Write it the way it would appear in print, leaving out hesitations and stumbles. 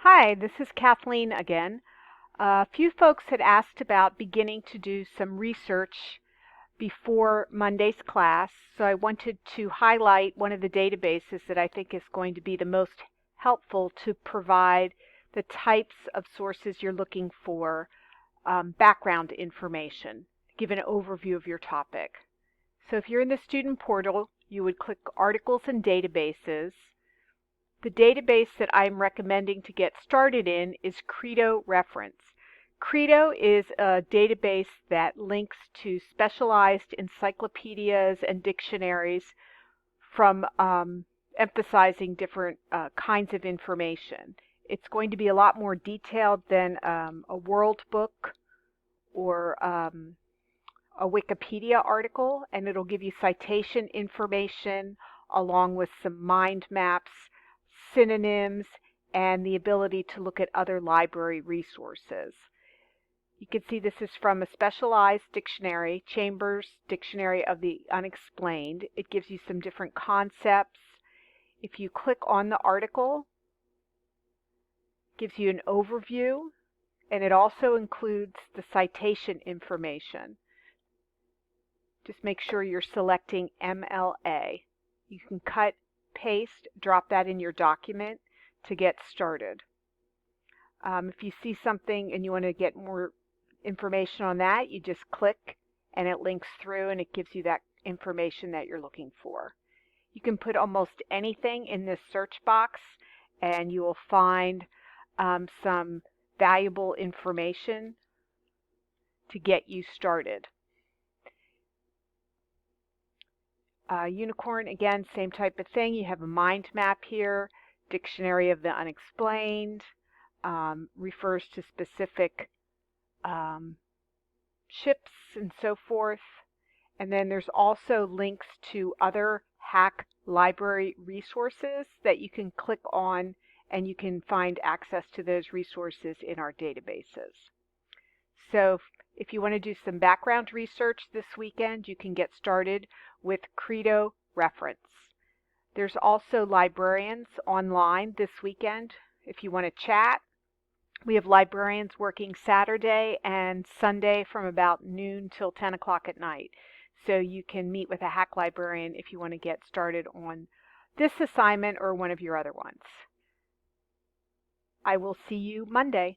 Hi, this is Kathleen again. A few folks had asked about beginning to do some research before Monday's class, so I wanted to highlight one of the databases that I think is going to be the most helpful to provide the types of sources you're looking for, background information, give an overview of your topic. So if you're in the student portal, you would click Articles and Databases. The database that I'm recommending to get started in is Credo Reference. Credo is a database that links to specialized encyclopedias and dictionaries from emphasizing different kinds of information. It's going to be a lot more detailed than a World Book or a Wikipedia article, and it'll give you citation information along with some mind maps, synonyms, and the ability to look at other library resources. You can see this is from a specialized dictionary, Chambers Dictionary of the Unexplained. It gives you some different concepts. If you click on the article, it gives you an overview, and it also includes the citation information. Just make sure you're selecting MLA. You can cut, paste, drop that in your document to get started. If you see something and you want to get more information on that, you just click and it links through and it gives you that information that you're looking for. You can put almost anything in this search box and you will find some valuable information to get you started. Unicorn, again, same type of thing. You have a mind map here. Dictionary of the Unexplained refers to specific ships and so forth. And then there's also links to other hack library resources that you can click on, and you can find access to those resources in our databases. So if you want to do some background research this weekend, you can get started with Credo Reference. There's also librarians online this weekend. If you want to chat, we have librarians working Saturday and Sunday from about noon till 10 o'clock at night. So you can meet with a hack librarian if you want to get started on this assignment or one of your other ones. I will see you Monday.